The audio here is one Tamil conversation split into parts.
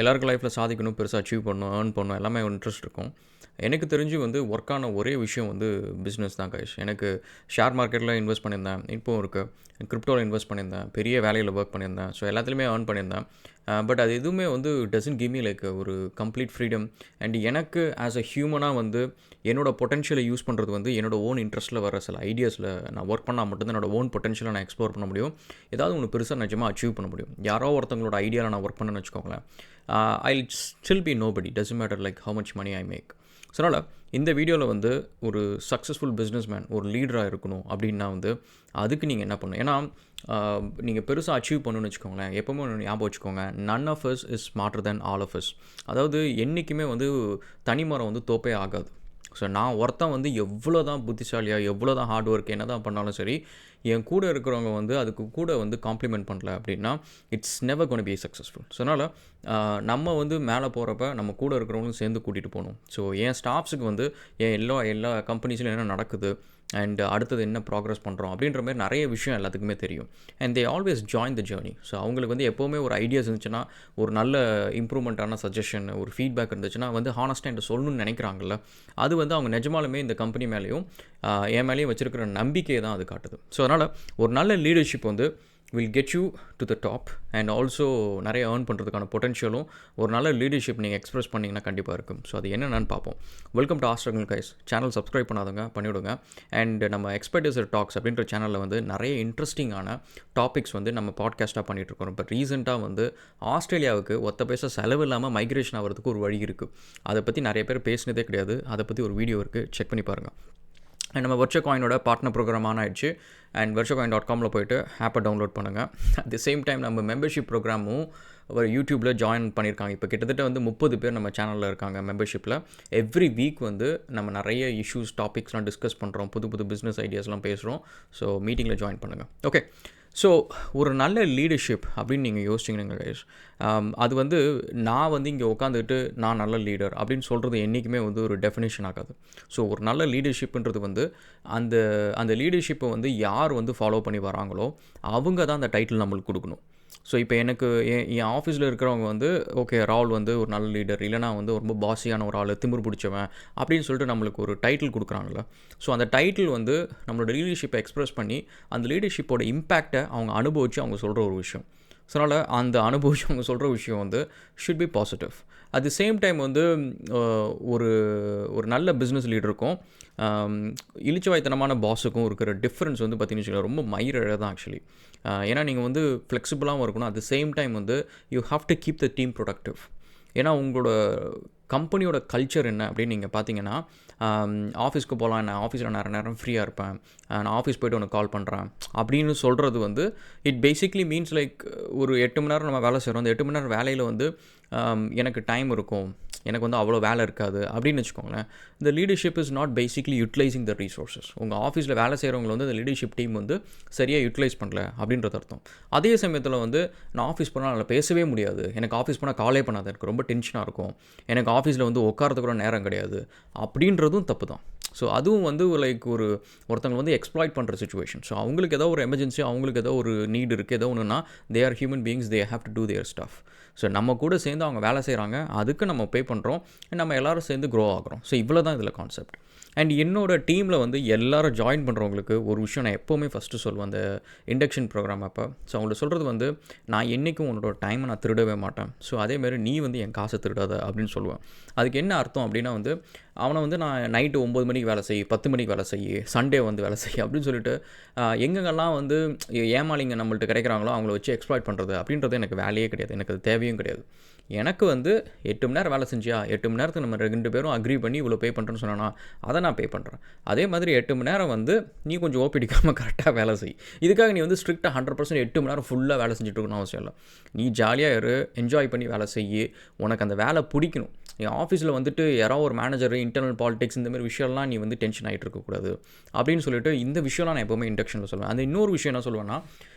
எல்லாருக்கும் லைஃப்பில் சாதிக்கணும், பெருசாக அச்சீவ் பண்ணணும், ஏர்ன் பண்ணணும் எல்லாமே இன்ட்ரெஸ்ட் இருக்கும். எனக்கு தெரிஞ்சு வந்து ஒர்க்கான ஒரே விஷயம் வந்து பிஸ்னஸ் தான் கைஸ். எனக்கு ஷேர் மார்க்கெட்டில் இன்வெஸ்ட் பண்ணியிருந்தேன், இப்போவும் இருக்குது. கிரிப்டோவில் இன்வெஸ்ட் பண்ணியிருந்தேன், பெரிய வேலையில் ஒர்க் பண்ணியிருந்தேன். ஸோ எல்லாத்துலேயுமே ஏர்ன் பண்ணியிருந்தேன். பட் அது எதுவுமே வந்து டசன்ட் கிவ் மீ லைக் ஒரு கம்ப்ளீட் ஃப்ரீடம். அண்ட் எனக்கு ஆஸ் அ ஹியூமனாக வந்து என்னோட பொட்டன்ஷியலை யூஸ் பண்ணுறது வந்து என்னோட ஓன் இன்ட்ரெஸ்ட்டில் வர சில ஐடியாஸில் நான் ஒர்க் பண்ணால் மட்டும்தான் என்னோட ஓன் பொட்டன்ஷியலை நான் எக்ஸ்ப்ளோர் பண்ண முடியும். ஏதாவது ஒன்று பெருசாக நிஜமாக அச்சீவ் பண்ண முடியும். யாரோ ஒருத்தவங்களோட ஐடியாவில் நான் ஒர்க் பண்ணேன்னு வச்சுக்கோங்களேன், I'll still be nobody. Doesn't matter like how much money I make. So அதனால் இந்த வீடியோவில் வந்து ஒரு சக்ஸஸ்ஃபுல் பிஸ்னஸ்மேன், ஒரு லீடராக இருக்கணும் அப்படின்னா வந்து அதுக்கு நீங்கள் என்ன பண்ணணும்? ஏன்னா நீங்கள் பெருசாக அச்சீவ் பண்ணணும்னு வச்சுக்கோங்களேன், எப்போவுமே ஒன்று ஞாபகம் வச்சுக்கோங்க, none of us is smarter than all of us. அதாவது என்றைக்குமே வந்து தனிமரம் வந்து தோப்பே ஆகாது. ஸோ நான் ஒருத்தன் வந்து எவ்வளோ தான் புத்திசாலியாக, எவ்வளோ தான் ஹார்ட் ஒர்க் என்ன தான் பண்ணாலும் சரி, என் கூட இருக்கிறவங்க வந்து அதுக்கு கூட வந்து காம்ப்ளிமெண்ட் பண்ணல அப்படின்னா it's never gonna be successful. So அதனால் நம்ம வந்து மேலே போகிறப்ப நம்ம கூட இருக்கிறவங்களும் சேர்ந்து கூட்டிகிட்டு போகணும். ஸோ என் ஸ்டாஃப்ஸுக்கு வந்து எல்லா கம்பெனிஸ்லையும் என்ன நடக்குது அண்ட் அடுத்தது என்ன ப்ராக்ரஸ் பண்ணுறோம் அப்படின்ற மாதிரி நிறைய விஷயம் எல்லாத்துக்குமே தெரியும். And they always join the journey. So அவங்களுக்கு வந்து எப்போவுமே ஒரு ஐடியாஸ் இருந்துச்சுன்னா, ஒரு நல்ல இம்ப்ரூவ்மெண்ட்டான சஜஷன், ஒரு ஃபீட்பேக் இருந்துச்சுன்னா வந்து ஹானஸ்ட்டாக என்கிட்ட சொல்லணும்னு நினைக்கிறாங்கல்ல, அது வந்து அவங்க நிஜமாலுமே இந்த கம்பெனி மேலேயும் என் மேலேயும் வச்சுருக்கிற நம்பிக்கையை தான் அது காட்டுது. ஸோ அதனால் ஒரு நல்ல லீடர்ஷிப் வந்து will get you to the top and also நிறைய ஏர்ன் பண்ணுறதுக்கான பொட்டன்ஷியலும் ஒரு நல்ல லீடர்ஷிப் நீங்கள் எக்ஸ்பிரஸ் பண்ணிங்கன்னா கண்டிப்பாக இருக்கும். ஸோ அது என்னென்னு பார்ப்போம். Welcome to astragal guys. Channel subscribe பண்ணாதவங்க பண்ணிவிடுங்க. அண்ட் நம்ம எக்ஸ்பர்டைசர் டாக்ஸ் அப்படின்ற சேனலில் வந்து நிறைய இன்ட்ரெஸ்டிங்கான டாபிக்ஸ் வந்து நம்ம பாட்காஸ்ட்டாக பண்ணிகிட்ருக்கோம். இப்போ ரீசெண்டாக வந்து ஆஸ்திரேலியாவுக்கு ஒத்த பைசா செலவு இல்லாமல் மைக்ரேஷன் ஆகிறதுக்கு ஒரு வழி இருக்குது. அதை பற்றி நிறைய பேர் பேசினதே கிடையாது. அதை பற்றி ஒரு வீடியோ இருக்குது, செக் பண்ணி பாருங்கள். அண்ட் நம்ம வர்ச்சோ காயினோட பார்ட்னர் ப்ரோக்ராம் ஆன் ஆயிடுச்சு. அண்ட் virtualcoin.comல போய்ட்டு ஆப்பை டவுன்லோட் பண்ணுங்கள். அட் தி சேம் டைம் நம்ம மெம்பர்ஷிப் ப்ரோக்ராமும் ஒரு யூடியூப்பில் ஜாயின் பண்ணியிருக்காங்க. இப்போ கிட்டத்தட்ட வந்து 30 பேர் நம்ம சேனலில் இருக்காங்க மெம்பர்ஷிப்பில். எவ்ரி வீக் வந்து நம்ம நிறைய இஷ்யூஸ், டாபிக்ஸ்லாம் டிஸ்கஸ் பண்ணுறோம், புது பிஸ்னஸ் ஐடியாஸ்லாம் பேசுகிறோம். ஸோ மீட்டிங்கில் ஜாயின் பண்ணுங்கள். ஓகே, ஸோ ஒரு நல்ல லீடர்ஷிப் அப்படின்னு நீங்கள் யோசிச்சிங்கன்னா கைஸ், அது வந்து நான் வந்து இங்கே உட்காந்துக்கிட்டு நான் நல்ல லீடர் அப்படின்னு சொல்கிறது என்றைக்குமே வந்து ஒரு டெஃபினேஷன் ஆகாது. ஸோ ஒரு நல்ல லீடர்ஷிப்புன்றது வந்து அந்த அந்த லீடர்ஷிப்பை வந்து யார் வந்து ஃபாலோ பண்ணி வராங்களோ அவங்க தான் அந்த டைட்டில் நம்மளுக்கு கொடுக்கணும். ஸோ இப்போ எனக்கு என் ஆஃபீஸில் இருக்கிறவங்க வந்து ஓகே ராகுல் வந்து ஒரு நல்ல லீடர், இல்லைனா வந்து ரொம்ப பாஸியான ஒரு ஆள், திமிர் பிடிச்சவன் அப்படின்னு சொல்லிட்டு நம்மளுக்கு ஒரு டைட்டில் கொடுக்குறாங்கல்ல. ஸோ அந்த டைட்டில் வந்து நம்மளோட லீடர்ஷிப்பை எக்ஸ்ப்ரெஸ் பண்ணி அந்த லீடர்ஷிப்போட இம்பேக்டை அவங்க அனுபவித்து அவங்க சொல்கிற ஒரு விஷயம். ஸோ அதனால் அந்த அனுபவிச்சு அவங்க சொல்கிற விஷயம் வந்து should be positive. At the same time வந்து ஒரு ஒரு நல்ல பிஸ்னஸ் லீடருக்கும் இளிச்சவாய்த்தனமான பாஸுக்கும் இருக்கிற டிஃப்ரென்ஸ் வந்து பார்த்தீங்கன்னு வச்சுக்கோங்க, ரொம்ப மயிரழ தான் ஆக்சுவலி. ஏன்னா நீங்கள் வந்து ஃப்ளெக்சிபிளாகவும் இருக்கணும், அட் தி சேம் டைம் வந்து you have to keep the team productive. ஏன்னா உங்களோட கம்பெனியோட கல்ச்சர் என்ன அப்படின்னு நீங்கள் பார்த்தீங்கன்னா, ஆஃபீஸ்க்கு போகலாம், நான் ஆஃபீஸில் நிறைய நேரம் ஃப்ரீயாக இருப்பேன், நான் ஆஃபீஸ் போய்ட்டு உனக்கு கால் பண்ணுறேன் அப்படின்னு சொல்கிறது வந்து இட் பேசிக்லி மீன்ஸ் லைக் ஒரு 8 மணி நேரம் நம்ம வேலை செய்கிறோம். அந்த 8 மணி நேரம் வேலையில் வந்து எனக்கு டைம் இருக்கும், எனக்கு வந்து அவ்வளோ வேலை இருக்காது அப்படின்னு வச்சுக்கோங்களேன். இந்த leadership is not basically utilising the resources. உங்கள் ஆஃபீஸில் வேலை செய்கிறவங்க வந்து இந்த லீடர்ஷிப் டீம் வந்து சரியாக யூட்டிலைஸ் பண்ணல அப்படின்றது அர்த்தம். அதே சமயத்தில் வந்து நான் ஆஃபீஸ் போனால் அதில் பேசவே முடியாது, எனக்கு ஆஃபீஸ் போனால் காலே பண்ணாது, எனக்கு ரொம்ப டென்ஷனாக இருக்கும், எனக்கு ஆஃபீஸில் வந்து உட்காரத்துக்கு கூட நேரம் கிடையாது அப்படின்றதும் தப்பு தான். ஸோ அதுவும் வந்து லைக் ஒருத்தவங்க வந்து எக்ஸ்ப்ளாய்ட் பண்ணுற சுச்சுவேஷன். ஸோ அவங்களுக்கு ஏதோ ஒரு எமர்ஜென்சி, அவங்களுக்கு ஏதோ ஒரு நீட் இருக்குது, ஏதோ ஒன்றுனா they are human beings, they have to do their stuff. So நம்ம கூட சேர்ந்து அவங்க வேலை செய்கிறாங்க, அதுக்கு நம்ம பே பண்ணுறோம், நம்ம எல்லோரும் சேர்ந்து க்ரோ ஆகிறோம். ஸோ இவ்வளோ தான் இதில் கான்செப்ட். அண்ட் என்னோடய டீமில் வந்து எல்லோரும் ஜாயின் பண்ணுறவங்களுக்கு ஒரு விஷயம் நான் எப்போவுமே ஃபஸ்ட்டு சொல்லுவேன் அந்த இண்டக்ஷன் ப்ரோக்ராம் அப்போ. ஸோ அவங்களுக்கு சொல்கிறது வந்து நான் என்றைக்கும் உன்னோட டைமை நான் திருடவே மாட்டேன், ஸோ அதேமாதிரி நீ வந்து என் காசை திருடாத அப்படின்னு சொல்லுவேன். அதுக்கு என்ன அர்த்தம் அப்படின்னா வந்து அவனை வந்து நான் நைட்டு 9 மணிக்கு வேலை செய், 10 மணிக்கு வேலை செய், சண்டே வந்து வேலை செய் அப்படின்னு சொல்லிட்டு எங்கெங்கெல்லாம் வந்து ஏமாளிங்க நம்மள்ட்ட கிடைக்கிறாங்களோ அவங்கள வச்சு எக்ஸ்ப்ளாய்ட் பண்ணுறது அப்படின்றது எனக்கு வேலையே கிடையாது, எனக்கு அது தேவையும் கிடையாது. எனக்கு வந்து 8 மணி நேரம் வேலை செஞ்சியா, 8 மணி நேரத்துக்கு நம்ம 2 பேரும் அக்ரி பண்ணி இவ்வளோ பே பண்ணுறேன்னு சொன்னா அதை நான் பே பண்ணுறேன். அதே மாதிரி 8 மணி நேரம் வந்து நீ கொஞ்சம் ஓப்பிடிக்காமல் கரெக்டாக வேலை செய். இதுக்காக நீ வந்து ஸ்ட்ரிக்டாக 100% 8 மணி நேரம் ஃபுல்லாக வேலை செஞ்சுட்டு இருக்கணும்னு அவசியம் இல்லை. நீ ஜாலியாக இரு, என்ஜாய் பண்ணி வேலை செய், உனக்கு அந்த வேலை பிடிக்கணும். நீ ஆஃபீஸில் வந்துட்டு யாராவது ஒரு மேனேஜர், இன்டர்னல் பாலிடிக்ஸ் இந்த மாதிரி விஷயம்லாம் நீ வந்து டென்ஷன் ஆகிட்டு இருக்கக்கூடாது அப்படின்னு சொல்லிட்டு இந்த விஷயம்லாம் நான் எப்போவுமே இண்டக்ஷனில் சொல்லுவேன். அந்த இன்னொரு விஷயம் என்ன சொல்லுவேன்னா,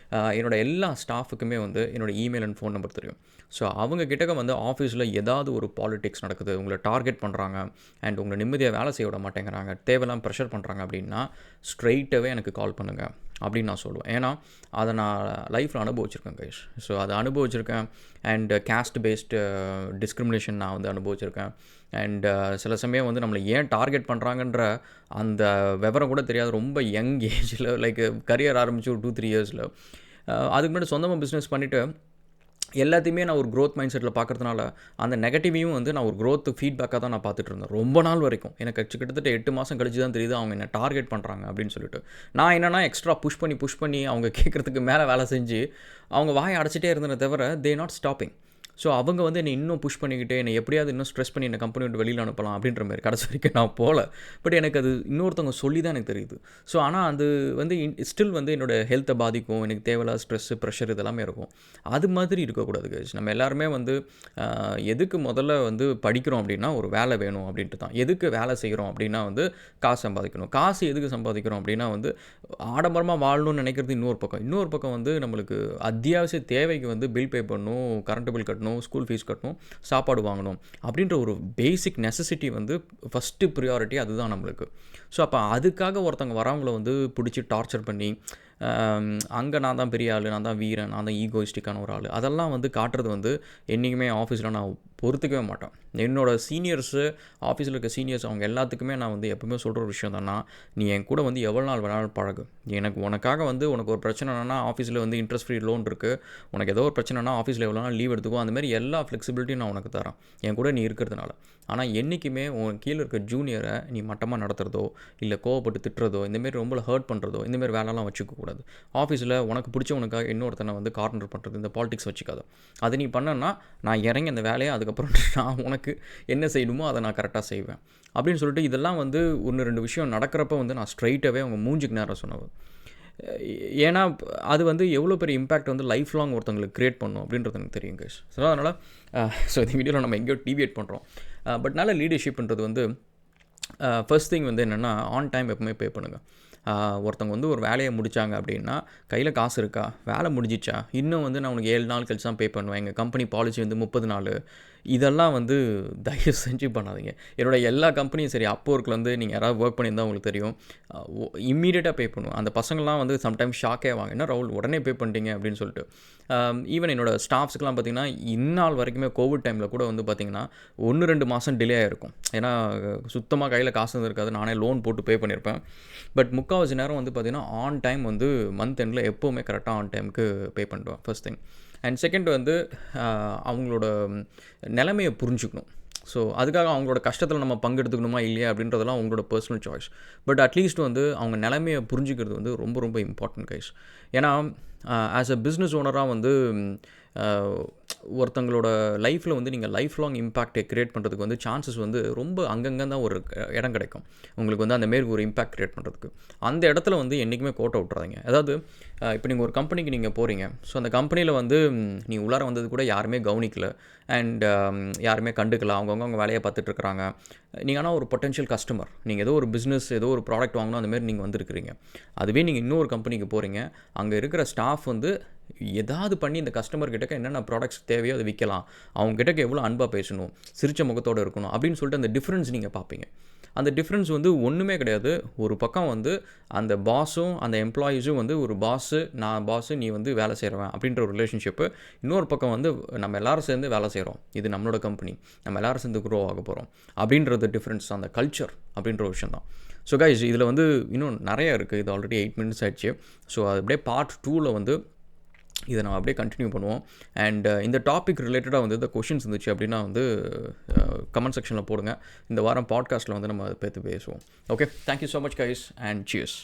என்னோட எல்லா ஸ்டாஃபுக்குமே வந்து என்னோடய இமெயில் அண்ட் ஃபோன் நம்பர் தெரியும். ஸோ அவங்க கிட்டக்க வந்து ஆஃபீஸில் ஏதாவது ஒரு பாலிடிக்ஸ் நடக்குது, உங்களை டார்கெட் பண்ணுறாங்க அண்ட் உங்களை நிம்மதியாக வேலை செய்ய விட மாட்டேங்கிறாங்க, தேவையில்லாமல் ப்ரெஷர் பண்ணுறாங்க அப்படின்னா ஸ்ட்ரெயிட்டாகவே எனக்கு கால் பண்ணுங்கள். அப்படின்னு நான் சொல்லுவேன். ஏன்னா அதை நான் லைஃப்பில் அனுபவிச்சிருக்கேன் கைஸ். ஸோ அதை அனுபவிச்சிருக்கேன். அண்ட் கேஸ்ட் பேஸ்டு டிஸ்கிரிமினேஷன் நான் வந்து அனுபவிச்சிருக்கேன். அண்ட் சில சமயம் வந்து நம்மளை ஏன் டார்கெட் பண்ணுறாங்கன்ற அந்த விவரம் கூட தெரியாது. ரொம்ப யங் ஏஜில் லைக் கரியர் ஆரம்பித்து ஒரு 2-3 இயர்ஸில் அதுக்கு முன்னாடி சொந்தமாக பிஸ்னஸ் பண்ணிவிட்டு எல்லாத்தையுமே நான் ஒரு க்ரோத் மைண்ட் செட்டில் பார்க்குறதுனால அந்த நெகட்டிவையும் வந்து நான் ஒரு க்ரோத் ஃபீட்பேக்காக தான் நான் பார்த்துட்டு இருந்தேன் ரொம்ப நாள் வரைக்கும். எனக்கு கிட்டத்தட்ட 8 மாதம் கழிச்சு தான் தெரியுது அவங்க என்ன டார்கெட் பண்ணுறாங்க அப்படின்னு சொல்லிட்டு. நான் என்னென்னா எக்ஸ்ட்ரா புஷ் பண்ணி அவங்க கேட்குறதுக்கு மேலே வேலை செஞ்சு அவங்க வாயை அடைச்சிட்டே இருந்ததை தவிர தே நாட் ஸ்டாப்பிங். ஸோ அவங்க வந்து என்னை இன்னும் புஷ் பண்ணிக்கிட்டே என்னை எப்படியாவது இன்னும் ஸ்ட்ரெஸ் பண்ணி என்னை கம்பெனி விட்டு வெளியில் அனுப்பலாம் அப்படின்ற மாதிரி கடைசி வரைக்கும் நான் போகல. பட் எனக்கு அது இன்னொருத்தவங்க சொல்லி தான் எனக்கு தெரியுது. ஸோ ஆனால் அது வந்து ஸ்டில் வந்து என்னோடய ஹெல்த்தை பாதிக்கும். எனக்கு தேவையில்லாத ஸ்ட்ரெஸ்ஸு ப்ரெஷர் இதெல்லாமே இருக்கும். அது மாதிரி இருக்கக்கூடாது கைஸ். நம்ம எல்லாருமே வந்து எதுக்கு முதல்ல வந்து படிக்கிறோம் அப்படின்னா ஒரு வேலை வேணும் அப்படின்ட்டு தான். எதுக்கு வேலை செய்கிறோம் அப்படின்னா வந்து காசு சம்பாதிக்கணும். காசு எதுக்கு சம்பாதிக்கிறோம் அப்படின்னா வந்து ஆடம்பரமாக வாழணும்னு நினைக்கிறது இன்னொரு பக்கம் வந்து நம்மளுக்கு அத்தியாவசிய தேவைக்கு வந்து பில் பே பண்ணணும், கரண்ட் பில் கட்டணும், ஸ்கூல் ஃபீஸ் கட்டணும், சாப்பாடு வாங்கணும் அப்படின்ற ஒரு பேசிக் நெசசிட்டி வந்து ஃபஸ்ட்டு ப்ரியாரிட்டி அதுதான் நம்மளுக்கு. ஸோ அப்போ அதுக்காக ஒருத்தவங்க வரவங்களை வந்து பிடிச்சி டார்ச்சர் பண்ணி அங்கே நான் தான் பெரிய ஆள், நான் தான் வீரன், நான் தான் ஈகோயிஸ்டிக்கான ஒரு ஆள், அதெல்லாம் வந்து காட்டுறது வந்து என்றைக்குமே ஆஃபீஸில் நான் பொறுத்துக்கவே மாட்டேன். என்னோடய சீனியர்ஸு, ஆஃபீஸில் இருக்க சீனியர்ஸ் அவங்க எல்லாத்துக்குமே நான் வந்து எப்பவுமே சொல்கிற ஒரு விஷயம் தான்னா, நீ என் கூட வந்து எவ்வளோ நாள் வேணாலும் பழகு. உனக்காக வந்து உனக்கு ஒரு பிரச்சனைனா ஆஃபீஸில் வந்து இன்ட்ரெஸ்ட் ஃப்ரீ லோன் இருக்குது, உனக்கு ஏதோ ஒரு பிரச்சனைனா ஆஃபீஸில் எவ்வளோ நாள் லீவ் எடுத்துக்கோ, அந்தமாதிரி எல்லா ஃப்ளெக்சிபிலிட்டியும் நான் உனக்கு தரேன் என் கூட நீ இருக்கிறதுனால. ஆனால் என்றைக்குமே உன் கீழே இருக்க ஜூனியரை நீ மட்டமாக நடத்துகிறதோ இல்லை கோவப்பட்டு திட்டுறதோ இந்தமாரி ரொம்ப ஹர்ட் பண்ணுறதோ இந்தமாரி வேலைலாம் வச்சுக்கக்கூடாது. ஆஃபீஸில் உனக்கு பிடிச்சவனுக்காக இன்னொருத்தனை வந்து கார்னர் பண்ணுறது, இந்த பாலிடிக்ஸ் வச்சுக்காத. அதை நீ பண்ணனா நான் இறங்கி அந்த வேலையை அதுக்கப்புறம் நான் உனக்கு என்ன செய்யணுமோ அதை நான் கரெக்டாக செய்வேன் அப்படின்னு சொல்லிட்டு இதெல்லாம் வந்து 1-2 விஷயம் நடக்கிறப்ப வந்து நான் ஸ்ட்ரைட்டாகவே அவங்க மூஞ்சிக்கு நேரம் சொன்னது. ஏன்னா அது வந்து எவ்வளோ பெரிய இம்பேக்ட் வந்து லைஃப் லாங் ஒருத்தவங்களுக்கு க்ரியேட் பண்ணும் அப்படின்றது எனக்கு தெரியும் கைஸ். ஸோ அதனால் இந்த வீடியோவில் நம்ம எங்கேயோ டிவியேட் பண்ணுறோம். பட் நல்ல லீடர்ஷிப்ன்றது வந்து ஃபர்ஸ்ட் திங் வந்து என்னென்னா ஆன் டைம் எப்பவுமே பே பண்ணுங்கள். ஒருத்தவங்க வந்து ஒரு வேலையை முடித்தாங்க அப்படின்னா கையில் காசு இருக்கா, வேலை முடிஞ்சிச்சா, இன்னும் வந்து நான் உனக்கு 7 நாள் கழிச்சு தான் பே பண்ணுவேன், எங்கள் கம்பெனி பாலிசி வந்து 30 நாள், இதெல்லாம் வந்து தயவு செஞ்சு பண்ணாதீங்க. என்னோடய எல்லா கம்பெனியும் சரி, அப்போர்க்கில் வந்து நீங்கள் யாராவது ஒர்க் பண்ணியிருந்தால் உங்களுக்கு தெரியும், இம்மீடியட்டாக பே பண்ணுவோம். அந்த பசங்கள்லாம் வந்து சம்டைம்ஸ் ஷாக்கே ஆவாங்க, என்ன ராகுல் உடனே பே பண்ணிட்டீங்க அப்படின்னு சொல்லிட்டு. ஈவன் என்னோடய ஸ்டாஃப்ஸ்க்குலாம் பார்த்திங்கன்னா இந்நாள் வரைக்குமே கோவிட் டைமில் கூட வந்து பார்த்திங்கன்னா 1-2 மாதம் டிலே ஆகிருக்கும். ஏன்னா சுத்தமாக கையில் காசு இருக்காது, நானே லோன் போட்டு பே பண்ணியிருப்பேன். பட் முக்கால்வாசி நேரம் வந்து பார்த்திங்கன்னா ஆன் டைம் வந்து மந்த் எண்டில் எப்போவுமே கரெக்டாக ஆன் டைமுக்கு பே பண்ணிடுவேன் ஃபர்ஸ்ட் திங். அண்ட் செகண்ட் வந்து அவங்களோட நிலைமையை புரிஞ்சுக்கணும். ஸோ அதுக்காக அவங்களோட கஷ்டத்தில் நம்ம பங்கெடுத்துக்கணுமா இல்லையா அப்படின்றதெல்லாம் அவங்களோட பர்சனல் சாய்ஸ். பட் அட்லீஸ்ட் வந்து அவங்க நிலைமையை புரிஞ்சுக்கிறது வந்து ரொம்ப ரொம்ப இம்பார்ட்டன்ட் கைஸ். ஏன்னா ஆஸ் அ பிஸ்னஸ் ஓனராக வந்து ஒருத்தங்களோட லைஃப்பில் வந்து நீங்கள் லைஃப் லாங் இம்பேக்டை க்ரியேட் பண்ணுறதுக்கு வந்து சான்சஸ் வந்து ரொம்ப அங்கங்கே தான் ஒரு இடம் கிடைக்கும் உங்களுக்கு வந்து அந்தமாரி ஒரு இம்பேக்ட் க்ரியேட் பண்ணுறதுக்கு. அந்த இடத்துல வந்து என்றைக்குமே கோட்டை விட்றாதீங்க. அதாவது இப்போ நீங்கள் ஒரு கம்பெனிக்கு நீங்கள் போகிறீங்க, ஸோ அந்த கம்பெனியில் வந்து நீங்கள் உள்ளார வந்தது கூட யாருமே கவனிக்கல அண்ட் யாருமே கண்டுக்கல, அவங்க வேலையை பார்த்துட்ருக்குறாங்க. நீங்கள் ஆனால் ஒரு பொட்டென்ஷியல் கஸ்டமர், நீங்கள் ஏதோ ஒரு பிஸ்னஸ் ஏதோ ஒரு ப்ராடக்ட் வாங்கணும் அந்தமாரி நீங்கள் வந்துருக்கிறீங்க. அதுவே நீங்கள் இன்னொரு கம்பெனிக்கு போகிறீங்க, அங்கே இருக்கிற ஸ்டாஃப் வந்து ஏதாவது பண்ணி இந்த கஸ்டமர்கிட்ட என்னென்ன ப்ராடக்ட்ஸ் தேவையோ அதை விற்கலாம், அவங்ககிட்ட எவ்வளோ அன்பாக பேசணும், சிரிச்ச முகத்தோடு இருக்கணும் அப்படின்னு சொல்லிட்டு அந்த டிஃப்ரென்ஸ் நீங்கள் பார்ப்பீங்க. அந்த டிஃப்ரென்ஸ் வந்து ஒன்றுமே கிடையாது. ஒரு பக்கம் வந்து அந்த பாஸும் அந்த எம்ப்ளாயீஸும் வந்து ஒரு பாஸு நான் பாஸு நீ வந்து வேலை செய்கிறவன் அப்படின்ற ஒரு ரிலேஷன்ஷிப்பு. இன்னொரு பக்கம் வந்து நம்ம எல்லோரும் சேர்ந்து வேலை செய்கிறோம், இது நம்மளோட கம்பெனி, நம்ம எல்லோரும் சேர்ந்து க்ரோ ஆக போகிறோம் அப்படின்றது டிஃப்ரென்ஸ், அந்த கல்ச்சர் அப்படின்ற ஒரு விஷயம் தான். ஸோ கைஸ் இதில் வந்து இன்னும் நிறைய இருக்குது. இது ஆல்ரெடி 8 minutes ஆயிடுச்சு. ஸோ அது அப்படியே பார்ட் 2ல் வந்து இதை நம்ம அப்படியே கண்டினியூ பண்ணுவோம். அண்ட் இந்த டாபிக் ரிலேட்டடாக வந்து இந்த கொஷின்ஸ் இருந்துச்சு அப்படின்னா வந்து கமெண்ட் செக்ஷனில் போடுங்க. இந்த வாரம் பாட்காஸ்ட்டில் வந்து நம்ம அதை பற்றி பேசுவோம். Okay, thank you so much guys and cheers.